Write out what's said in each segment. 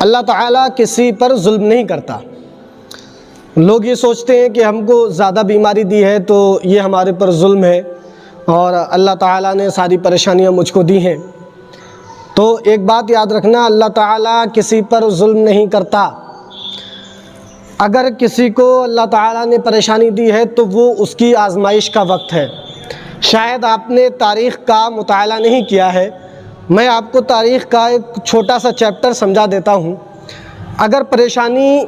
اللہ تعالیٰ کسی پر ظلم نہیں کرتا۔ لوگ یہ سوچتے ہیں کہ ہم کو زیادہ بیماری دی ہے تو یہ ہمارے پر ظلم ہے اور اللہ تعالیٰ نے ساری پریشانیاں مجھ کو دی ہیں۔ تو ایک بات یاد رکھنا، اللہ تعالیٰ کسی پر ظلم نہیں کرتا۔ اگر کسی کو اللہ تعالیٰ نے پریشانی دی ہے تو وہ اس کی آزمائش کا وقت ہے۔ شاید آپ نے تاریخ کا مطالعہ نہیں کیا ہے، میں آپ کو تاریخ کا ایک چھوٹا سا چیپٹر سمجھا دیتا ہوں۔ اگر پریشانی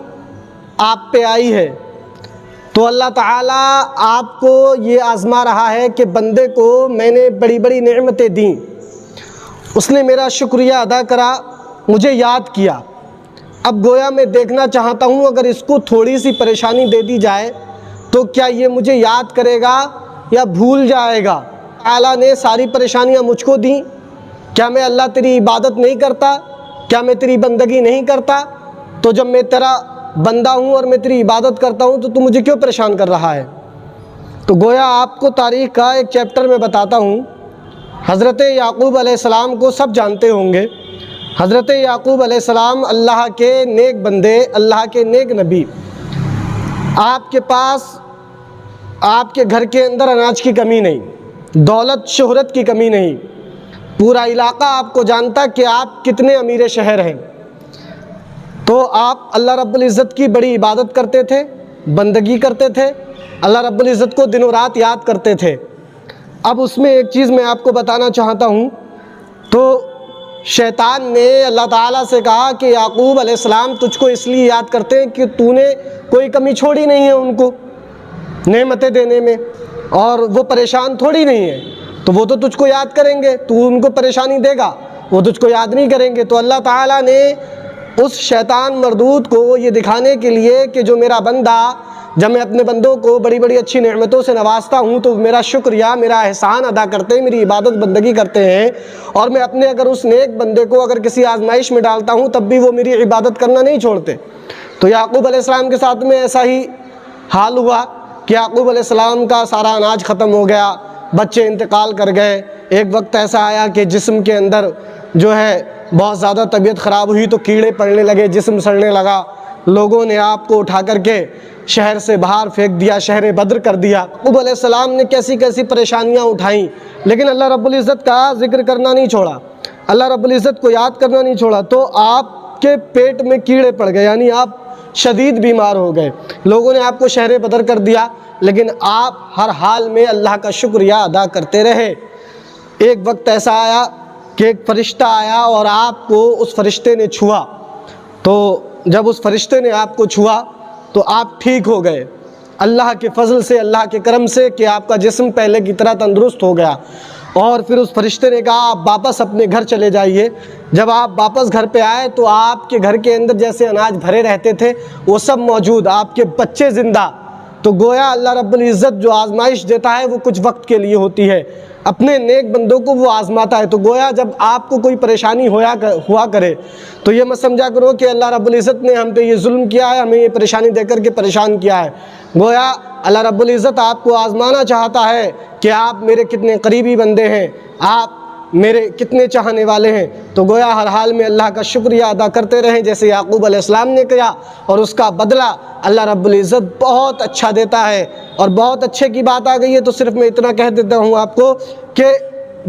آپ پہ آئی ہے تو اللہ تعالیٰ آپ کو یہ آزما رہا ہے کہ بندے کو میں نے بڑی بڑی نعمتیں دیں، اس نے میرا شکریہ ادا کرا، مجھے یاد کیا۔ اب گویا میں دیکھنا چاہتا ہوں اگر اس کو تھوڑی سی پریشانی دے دی جائے تو کیا یہ مجھے یاد کرے گا یا بھول جائے گا۔ اللہ نے ساری پریشانیاں مجھ کو دیں، کیا میں اللہ تیری عبادت نہیں کرتا؟ کیا میں تیری بندگی نہیں کرتا؟ تو جب میں تیرا بندہ ہوں اور میں تیری عبادت کرتا ہوں تو مجھے کیوں پریشان کر رہا ہے؟ تو گویا آپ کو تاریخ کا ایک چیپٹر میں بتاتا ہوں۔ حضرت یعقوب علیہ السلام کو سب جانتے ہوں گے۔ حضرت یعقوب علیہ السلام اللہ کے نیک بندے، اللہ کے نیک نبی۔ آپ کے پاس، آپ کے گھر کے اندر اناج کی کمی نہیں، دولت شہرت کی کمی نہیں، پورا علاقہ آپ کو جانتا کہ آپ کتنے امیر شہر ہیں۔ تو آپ اللہ رب العزت کی بڑی عبادت کرتے تھے، بندگی کرتے تھے، اللہ رب العزت کو دن و رات یاد کرتے تھے۔ اب اس میں ایک چیز میں آپ کو بتانا چاہتا ہوں۔ تو شیطان نے اللہ تعالیٰ سے کہا کہ یعقوب علیہ السلام تجھ کو اس لیے یاد کرتے ہیں کہ تو نے کوئی کمی چھوڑی نہیں ہے ان کو نعمتیں دینے میں، اور وہ پریشان تھوڑی نہیں ہے، تو وہ تو تجھ کو یاد کریں گے، تو ان کو پریشانی دے گا، وہ تجھ کو یاد نہیں کریں گے۔ تو اللہ تعالیٰ نے اس شیطان مردود کو یہ دکھانے کے لیے کہ جو میرا بندہ، جب میں اپنے بندوں کو بڑی بڑی اچھی نعمتوں سے نوازتا ہوں تو میرا شکریہ، میرا احسان ادا کرتے ہیں، میری عبادت بندگی کرتے ہیں، اور میں اپنے اگر اس نیک بندے کو اگر کسی آزمائش میں ڈالتا ہوں تب بھی وہ میری عبادت کرنا نہیں چھوڑتے۔ تو یعقوب علیہ السلام کے ساتھ میں ایسا ہی حال ہوا کہ یعقوب علیہ السلام کا سارا اناج ختم ہو گیا، بچے انتقال کر گئے۔ ایک وقت ایسا آیا کہ جسم کے اندر جو ہے بہت زیادہ طبیعت خراب ہوئی تو کیڑے پڑنے لگے، جسم سڑنے لگا، لوگوں نے آپ کو اٹھا کر کے شہر سے باہر پھینک دیا، شہر بدر کر دیا۔ یعقوب علیہ السلام نے کیسی کیسی پریشانیاں اٹھائیں، لیکن اللہ رب العزت کا ذکر کرنا نہیں چھوڑا، اللہ رب العزت کو یاد کرنا نہیں چھوڑا۔ تو آپ کے پیٹ میں کیڑے پڑ گئے، یعنی آپ شدید بیمار ہو گئے، لوگوں نے آپ کو شہر بدر کر دیا، لیکن آپ ہر حال میں اللہ کا شکریہ ادا کرتے رہے۔ ایک وقت ایسا آیا کہ ایک فرشتہ آیا اور آپ کو اس فرشتے نے چھوا۔ تو جب اس فرشتے نے آپ کو چھوا تو آپ ٹھیک ہو گئے، اللہ کے فضل سے، اللہ کے کرم سے، کہ آپ کا جسم پہلے کی طرح تندرست ہو گیا۔ اور پھر اس فرشتے نے کہا آپ واپس اپنے گھر چلے جائیے۔ جب آپ واپس گھر پہ آئے تو آپ کے گھر کے اندر جیسے اناج بھرے رہتے تھے وہ سب موجود، آپ کے بچے زندہ۔ تو گویا اللہ رب العزت جو آزمائش دیتا ہے وہ کچھ وقت کے لیے ہوتی ہے، اپنے نیک بندوں کو وہ آزماتا ہے۔ تو گویا جب آپ کو کوئی پریشانی ہوا کرے تو یہ مت سمجھا کرو کہ اللہ رب العزت نے ہم پہ یہ ظلم کیا ہے، ہمیں یہ پریشانی دے کر کے پریشان کیا ہے۔ گویا اللہ رب العزت آپ کو آزمانا چاہتا ہے کہ آپ میرے کتنے قریبی بندے ہیں، آپ میرے کتنے چاہنے والے ہیں۔ تو گویا ہر حال میں اللہ کا شکریہ ادا کرتے رہیں جیسے یعقوب علیہ السلام نے کیا، اور اس کا بدلہ اللہ رب العزت بہت اچھا دیتا ہے۔ اور بہت اچھے کی بات آ گئی ہے تو صرف میں اتنا کہہ دیتا ہوں آپ کو کہ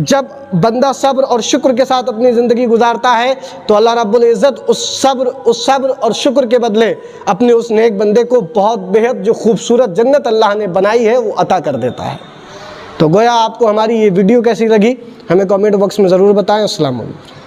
جب بندہ صبر اور شکر کے ساتھ اپنی زندگی گزارتا ہے تو اللہ رب العزت اس صبر اور شکر کے بدلے اپنے اس نیک بندے کو بہت بہت جو خوبصورت جنت اللہ نے بنائی ہے وہ عطا کر دیتا ہے۔ تو گویا آپ کو ہماری یہ ویڈیو کیسی لگی ہمیں کامنٹ باکس میں ضرور بتائیں۔ السلام علیکم۔